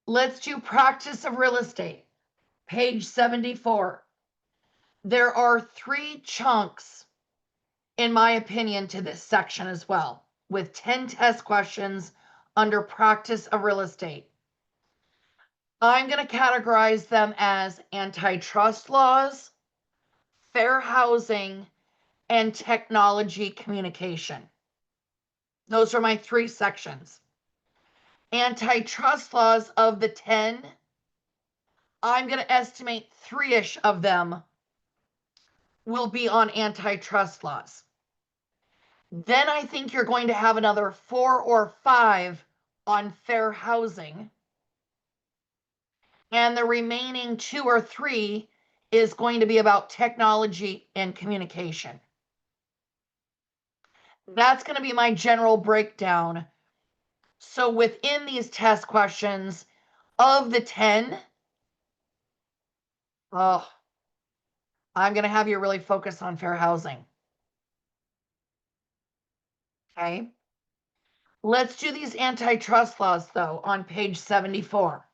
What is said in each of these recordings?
Let's do practice of real estate, page 74. There are 3 chunks, in my opinion, to this section as well, with 10 test questions under practice of real estate. I'm going to categorize them as antitrust laws, fair housing, and technology communication. Those are my 3 sections. Antitrust laws, of the 10, I'm going to estimate 3-ish of them will be on antitrust laws. Then I think you're going to have another 4 or 5 on fair housing. And the remaining 2 or 3 is going to be about technology and communication. That's going to be my general breakdown. So within these test questions, of the 10, I'm going to have you really focus on fair housing. Okay. Let's do these antitrust laws, though, on page 74.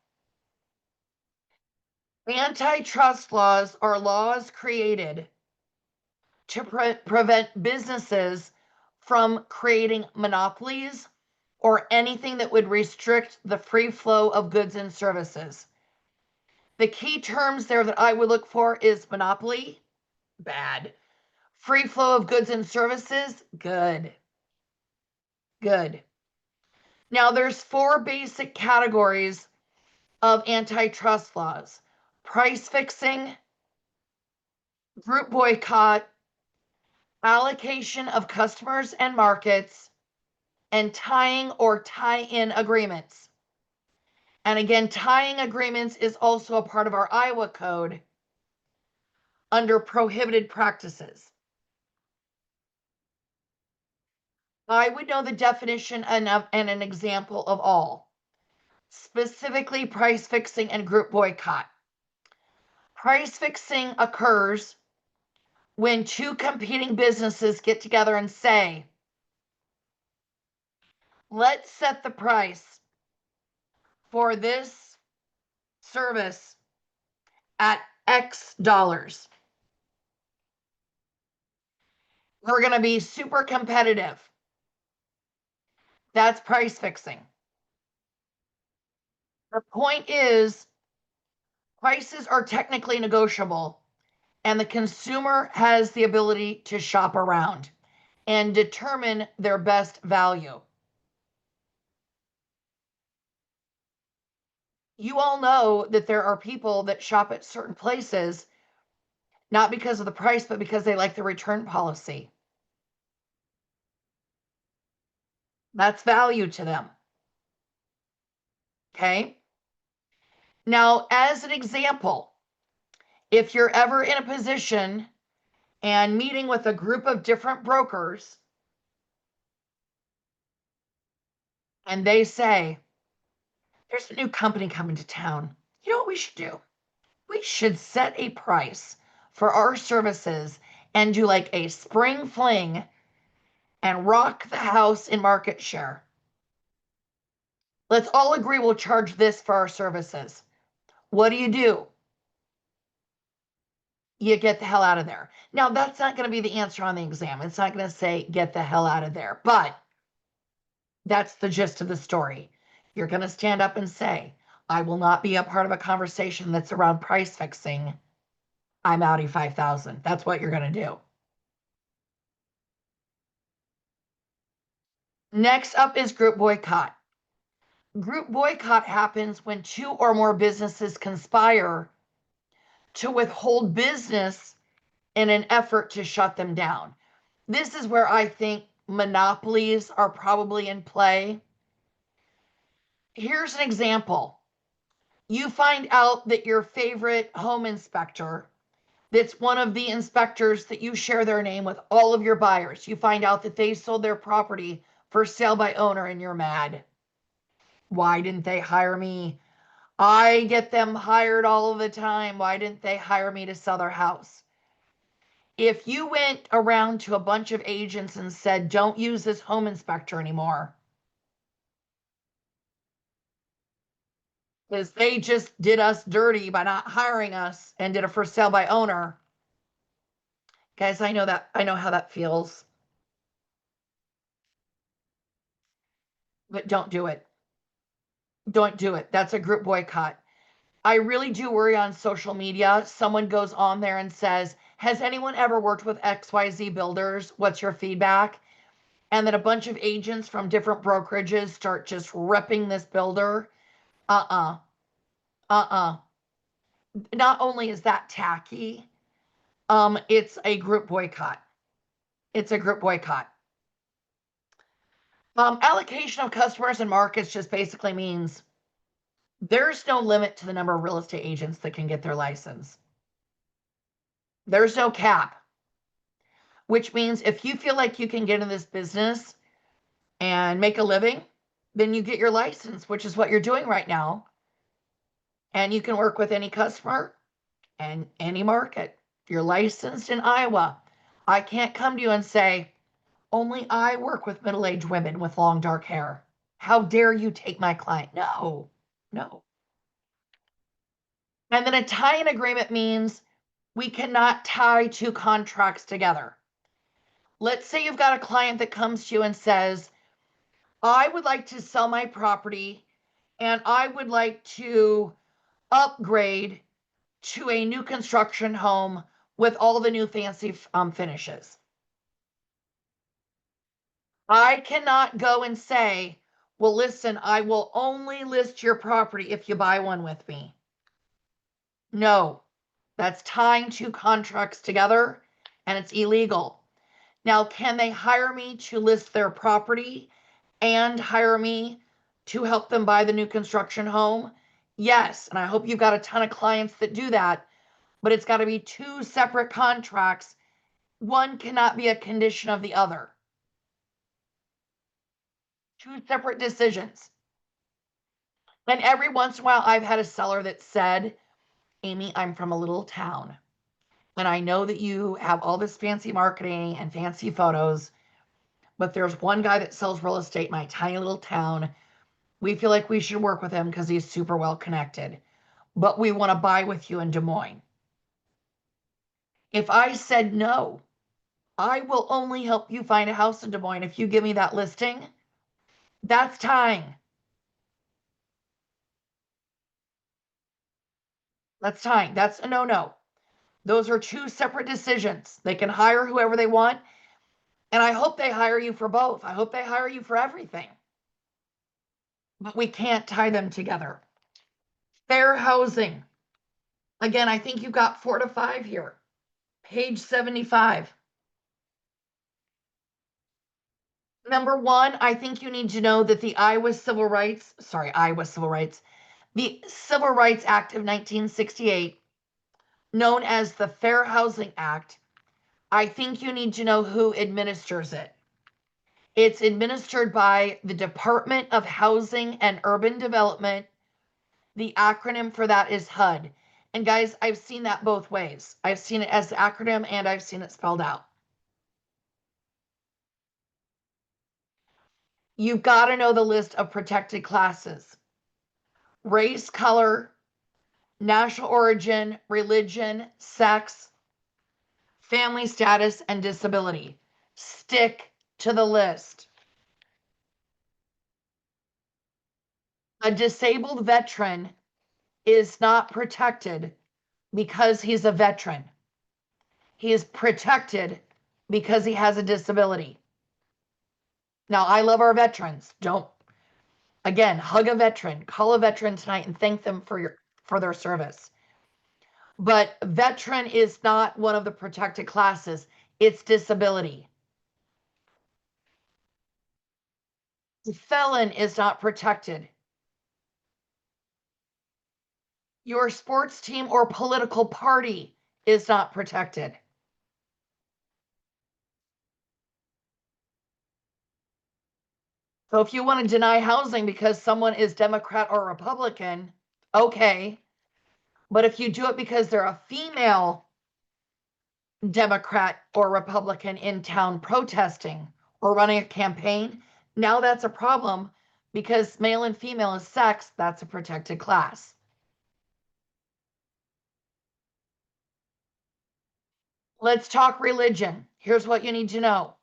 Antitrust laws are laws created to prevent businesses from creating monopolies or anything that would restrict the free flow of goods and services. The key terms there that I would look for is monopoly, bad. Free flow of goods and services, good. Good. Now, there's 4 basic categories of antitrust laws: price fixing, group boycott, allocation of customers and markets, and tying or tie-in agreements. And again, tying agreements is also a part of our Iowa code under prohibited practices. I would know the definition and an example of all, specifically price fixing and group boycott. Price fixing occurs when 2 competing businesses get together and say, let's set the price for this service at X dollars. We're going to be super competitive. That's price fixing. The point is, prices are technically negotiable, and the consumer has the ability to shop around and determine their best value. You all know that there are people that shop at certain places not because of the price, but because they like the return policy. That's value to them. Okay. Now, as an example, if you're ever in a position and meeting with a group of different brokers and they say, there's a new company coming to town. You know what we should do? We should set a price for our services and do like a spring fling and rock the house in market share. Let's all agree we'll charge this for our services. What do? You get the hell out of there. Now, that's not going to be the answer on the exam. It's not going to say, get the hell out of there. But that's the gist of the story. You're going to stand up and say, I will not be a part of a conversation that's around price fixing. I'm Audi 5000. That's what you're going to do. Next up is group boycott. Group boycott happens when 2 or more businesses conspire to withhold business in an effort to shut them down. This is where I think monopolies are probably in play. Here's an example. You find out that your favorite home inspector, that's one of the inspectors that you share their name with all of your buyers, you find out that they sold their property for sale by owner and you're mad. Why didn't they hire me? I get them hired all of the time. Why didn't they hire me to sell their house? If you went around to a bunch of agents and said, don't use this home inspector anymore, because they just did us dirty by not hiring us and did a for sale by owner. Guys, I know how that feels, but don't do it. Don't do it. That's a group boycott. I really do worry on social media. Someone goes on there and says, has anyone ever worked with XYZ builders? What's your feedback? And then a bunch of agents from different brokerages start just ripping this builder. Uh-uh. Uh-uh. Not only is that tacky, it's a group boycott. It's a group boycott. Allocation of customers and markets just basically means there's no limit to the number of real estate agents that can get their license. There's no cap, which means if you feel like you can get in this business and make a living, then you get your license, which is what you're doing right now. And you can work with any customer and any market. You're licensed in Iowa. I can't come to you and say, only I work with middle-aged women with long dark hair. How dare you take my client? No, no. And then a tie-in agreement means we cannot tie two contracts together. Let's say you've got a client that comes to you and says, I would like to sell my property and I would like to upgrade to a new construction home with all the new fancy finishes. I cannot go and say, well, listen, I will only list your property if you buy one with me. No, that's tying two contracts together and it's illegal. Now, can they hire me to list their property and hire me to help them buy the new construction home? Yes, and I hope you've got a ton of clients that do that, but it's got to be two separate contracts. One cannot be a condition of the other. Two separate decisions. And every once in a while, I've had a seller that said, Amy, I'm from a little town. And I know that you have all this fancy marketing and fancy photos, but there's one guy that sells real estate in my tiny little town. We feel like we should work with him because he's super well connected, but we want to buy with you in Des Moines. If I said no, I will only help you find a house in Des Moines if you give me that listing, that's tying. That's tying. That's a no-no. Those are two separate decisions. They can hire whoever they want. And I hope they hire you for both. I hope they hire you for everything. But we can't tie them together. Fair housing. Again, I think you've got 4 to 5 here. Page 75. Number one, I think you need to know that the Civil Rights Act of 1968, known as the Fair Housing Act, I think you need to know who administers it. It's administered by the Department of Housing and Urban Development. The acronym for that is HUD. And guys, I've seen that both ways. I've seen it as the acronym and I've seen it spelled out. You've got to know the list of protected classes: race, color, national origin, religion, sex, family status, and disability. Stick to the list. A disabled veteran is not protected because he's a veteran. He is protected because he has a disability. Now, I love our veterans. Don't, again, hug a veteran, call a veteran tonight and thank them for their service. But veteran is not one of the protected classes. It's disability. The felon is not protected. Your sports team or political party is not protected. So if you want to deny housing because someone is Democrat or Republican, okay. But if you do it because they're a female Democrat or Republican in town protesting or running a campaign, now that's a problem because male and female is sex, that's a protected class. Let's talk religion. Here's what you need to know.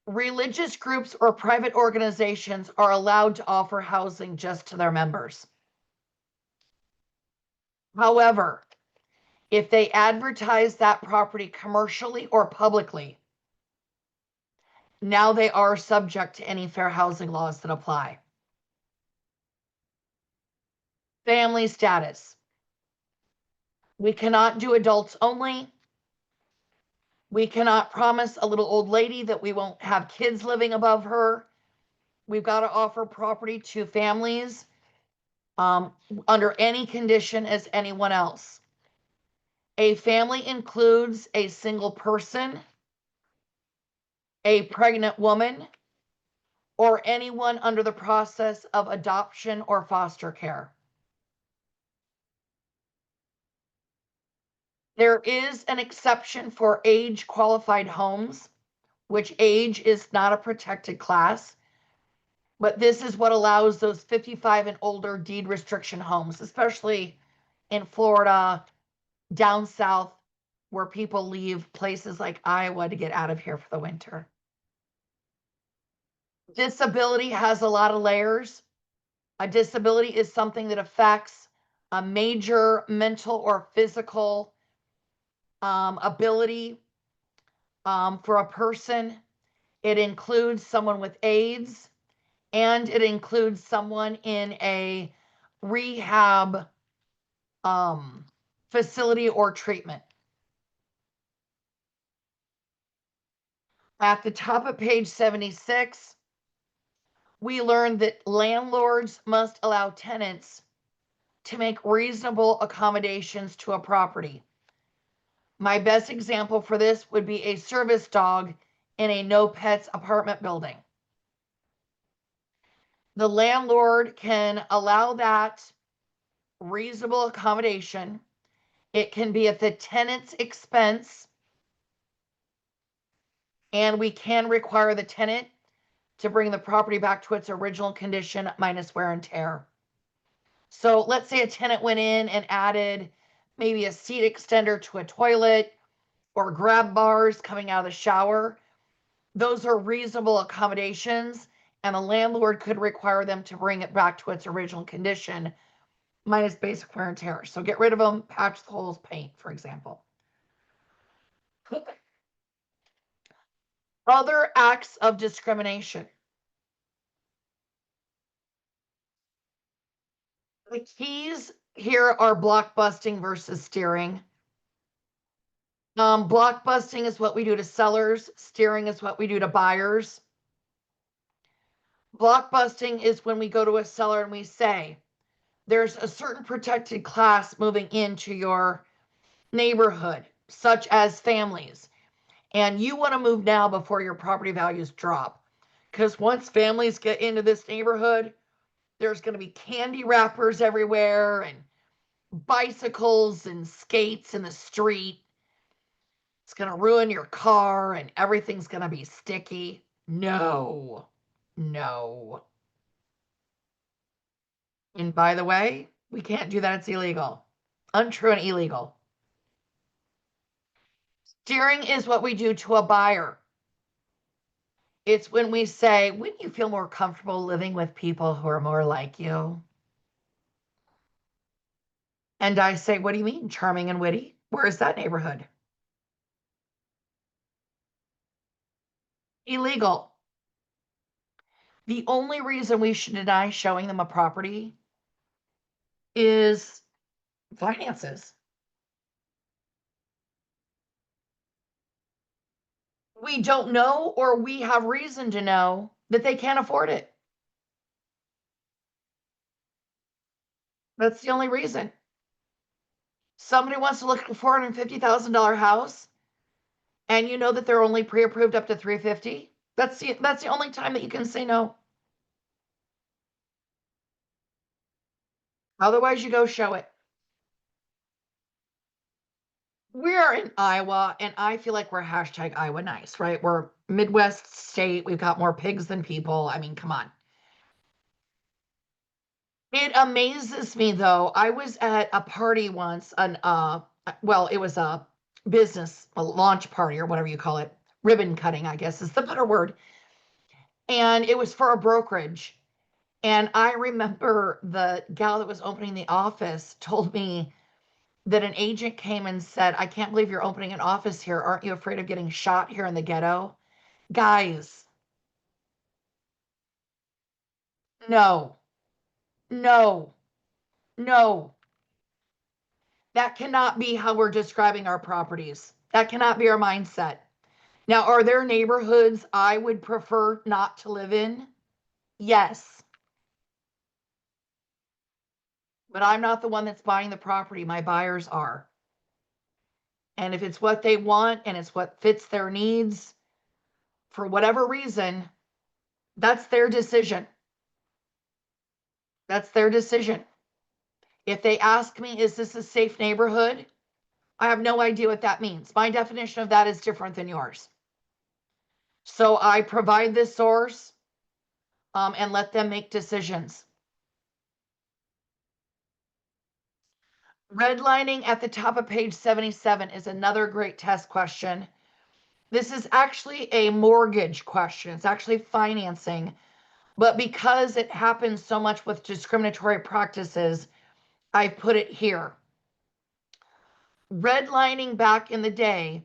Religious groups or private organizations are allowed to offer housing just to their members. However, if they advertise that property commercially or publicly, now they are subject to any fair housing laws that apply. Family status. We cannot do adults only. We cannot promise a little old lady that we won't have kids living above her. We've got to offer property to families under any condition as anyone else. A family includes a single person, a pregnant woman, or anyone under the process of adoption or foster care. There is an exception for age qualified homes, which age is not a protected class, but this is what allows those 55 and older deed restriction homes, especially in Florida, down south, where people leave places like Iowa to get out of here for the winter. Disability has a lot of layers. A disability is something that affects a major mental or physical ability for a person. It includes someone with AIDS, and it includes someone in a rehab facility or treatment. At the top of page 76, we learned that landlords must allow tenants to make reasonable accommodations to a property. My best example for this would be a service dog in a no pets apartment building. The landlord can allow that reasonable accommodation. It can be at the tenant's expense, and we can require the tenant to bring the property back to its original condition minus wear and tear. So let's say a tenant went in and added maybe a seat extender to a toilet or grab bars coming out of the shower. Those are reasonable accommodations, and the landlord could require them to bring it back to its original condition minus basic wear and tear. So get rid of them, patch the holes, paint, for example. Other acts of discrimination. The keys here are blockbusting versus steering. Blockbusting is what we do to sellers. Steering is what we do to buyers. Blockbusting is when we go to a seller and we say, there's a certain protected class moving into your neighborhood, such as families, and you want to move now before your property values drop. Because once families get into this neighborhood, there's going to be candy wrappers everywhere and bicycles and skates in the street. It's going to ruin your car and everything's going to be sticky. No, no. And by the way, we can't do that. It's illegal. Untrue and illegal. Steering is what we do to a buyer. It's when we say, wouldn't you feel more comfortable living with people who are more like you? And I say, what do you mean, charming and witty? Where is that neighborhood? Illegal. The only reason we should deny showing them a property is finances. We don't know, or we have reason to know that they can't afford it. That's the only reason. Somebody wants to look at a $450,000 house, and you know that they're only pre-approved up to 350. That's the only time that you can say no. Otherwise, you go show it. We're in Iowa, and I feel like we're hashtag Iowa nice, right? We're Midwest state. We've got more pigs than people. I mean, come on. It amazes me though. I was at a party once, well, it was a business, a launch party or whatever you call it. Ribbon cutting, I guess is the better word. And it was for a brokerage. And I remember the gal that was opening the office told me that an agent came and said, I can't believe you're opening an office here. Aren't you afraid of getting shot here in the ghetto? Guys, no, no, no. That cannot be how we're describing our properties. That cannot be our mindset. Now, are there neighborhoods I would prefer not to live in? Yes. But I'm not the one that's buying the property. My buyers are. And if it's what they want and it's what fits their needs for whatever reason, that's their decision. That's their decision. If they ask me, is this a safe neighborhood? I have no idea what that means. My definition of that is different than yours. So I provide this source and let them make decisions. Redlining at the top of page 77 is another great test question. This is actually a mortgage question. It's actually financing. But because it happens so much with discriminatory practices, I've put it here. Redlining back in the day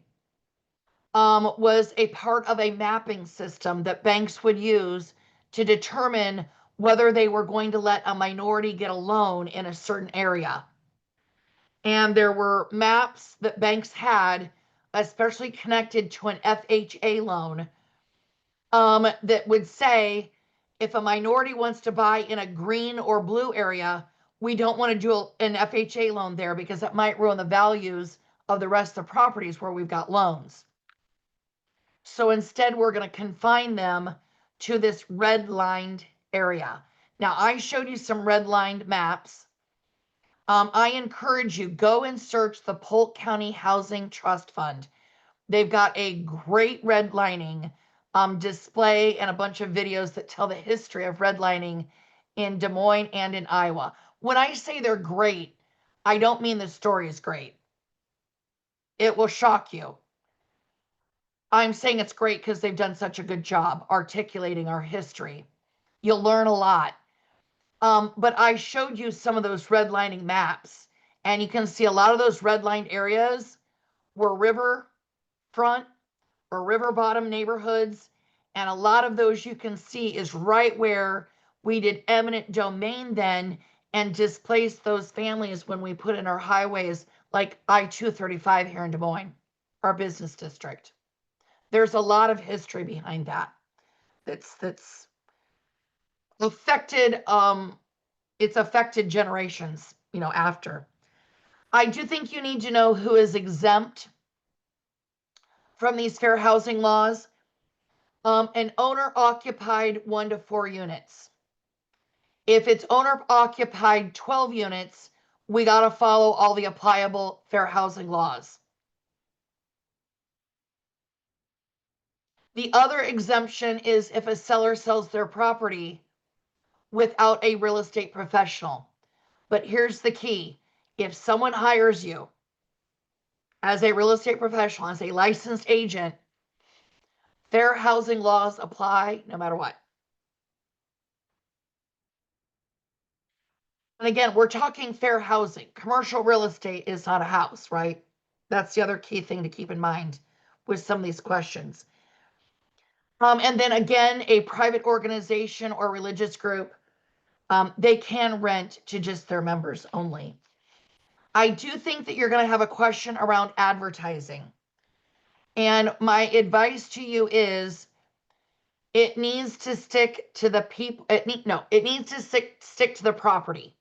was a part of a mapping system that banks would use to determine whether they were going to let a minority get a loan in a certain area. And there were maps that banks had, especially connected to an FHA loan, that would say if a minority wants to buy in a green or blue area, we don't want to do an FHA loan there because it might ruin the values of the rest of the properties where we've got loans. So instead, we're going to confine them to this red-lined area. Now, I showed you some red-lined maps. I encourage you, go and search the Polk County Housing Trust Fund. They've got a great redlining display and a bunch of videos that tell the history of redlining in Des Moines and in Iowa. When I say they're great, I don't mean the story is great. It will shock you. I'm saying it's great because they've done such a good job articulating our history. You'll learn a lot. But I showed you some of those redlining maps, and you can see a lot of those redlined areas were riverfront or river bottom neighborhoods. And a lot of those you can see is right where we did eminent domain then and displaced those families when we put in our highways like I-235 here in Des Moines, our business district. There's a lot of history behind that that's affected it's affected generations, after. I do think you need to know who is exempt from these fair housing laws. An owner occupied 1 to 4 units. If it's owner occupied 12 units, we got to follow all the applicable fair housing laws. The other exemption is if a seller sells their property without a real estate professional. But here's the key. If someone hires you as a real estate professional, as a licensed agent, fair housing laws apply no matter what. And again, we're talking fair housing. Commercial real estate is not a house, right? That's the other key thing to keep in mind with some of these questions. And then again, a private organization or religious group, they can rent to just their members only. I do think that you're going to have a question around advertising. And my advice to you is it needs to stick to the people. It needs to stick to the property,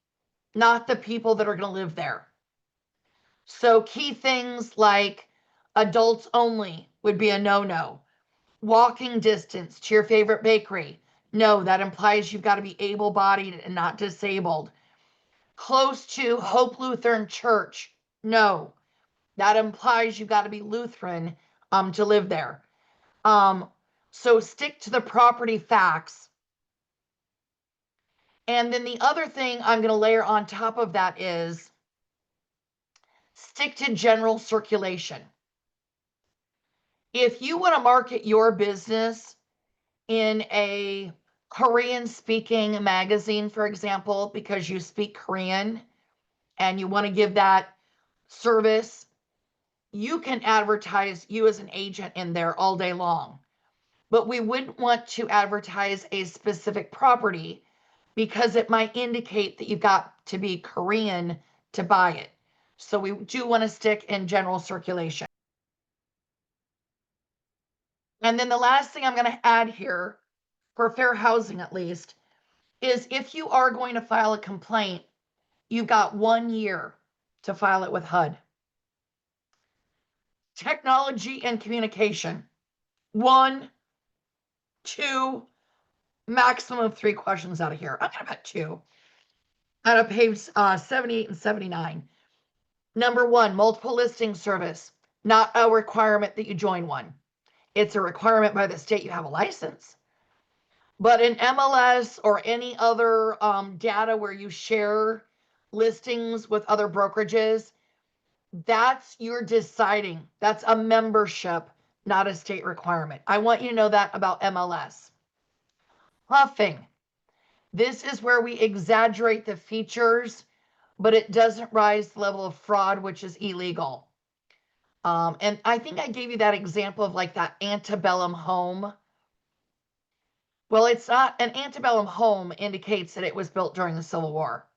not the people that are going to live there. So key things like adults only would be a no-no. Walking distance to your favorite bakery. No, that implies you've got to be able-bodied and not disabled. Close to Hope Lutheran Church. No, that implies you've got to be Lutheran to live there. So stick to the property facts. And then the other thing I'm going to layer on top of that is stick to general circulation. If you want to market your business in a Korean speaking magazine, for example, because you speak Korean and you want to give that service, you can advertise you as an agent in there all day long. But we wouldn't want to advertise a specific property because it might indicate that you've got to be Korean to buy it. So we do want to stick in general circulation. And then the last thing I'm going to add here, for fair housing at least, is if you are going to file a complaint, you've got 1 year to file it with HUD. Technology and communication. 1, 2, maximum of 3 questions out of here. I'm going to put 2 out of page 78 and 79. Number 1, multiple listing service. Not a requirement that you join one. It's a requirement by the state you have a license. But in MLS or any other data where you share listings with other brokerages, that's you're deciding. That's a membership, not a state requirement. I want you to know that about MLS. Huffing. This is where we exaggerate the features, but it doesn't rise to the level of fraud, which is illegal. And I think I gave you that example of like that antebellum home. Well, it's not an antebellum home indicates that it was built during the Civil War.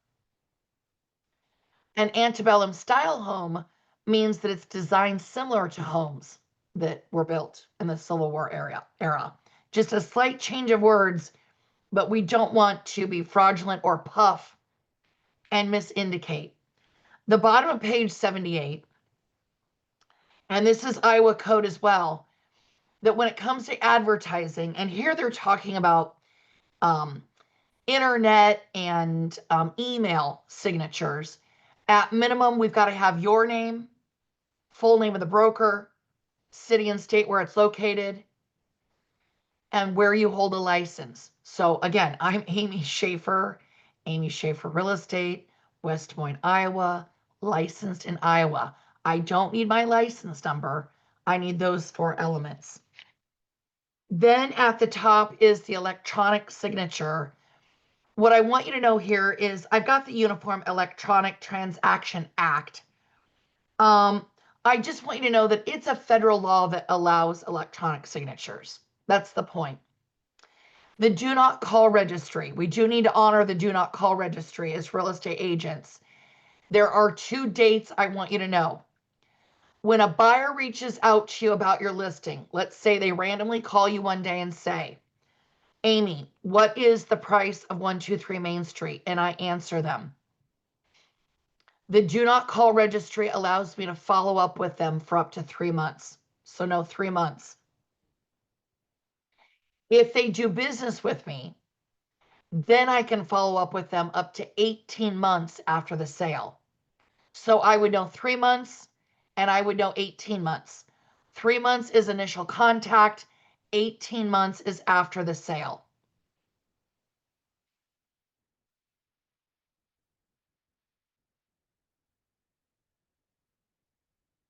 An antebellum style home means that it's designed similar to homes that were built in the Civil War era. Just a slight change of words, but we don't want to be fraudulent or puff and misindicate. The bottom of page 78, and this is Iowa code as well, that when it comes to advertising, and here they're talking about internet and email signatures. At minimum, we've got to have your name, full name of the broker, city and state where it's located, and where you hold a license. So again, I'm Amy Schaefer Real Estate, West Des Moines, Iowa, licensed in Iowa. I don't need my license number. I need those 4 elements. Then at the top is the electronic signature. What I want you to know here is I've got the Uniform Electronic Transaction Act. I just want you to know that it's a federal law that allows electronic signatures. That's the point. The do not call registry. We do need to honor the do not call registry as real estate agents. There are 2 dates I want you to know. When a buyer reaches out to you about your listing, let's say they randomly call you one day and say, Amy, what is the price of 123 Main Street? And I answer them. The do not call registry allows me to follow up with them for up to 3 months. So no, 3 months. If they do business with me, then I can follow up with them up to 18 months after the sale. So I would know 3 months and I would know 18 months. 3 months is initial contact. 18 months is after the sale.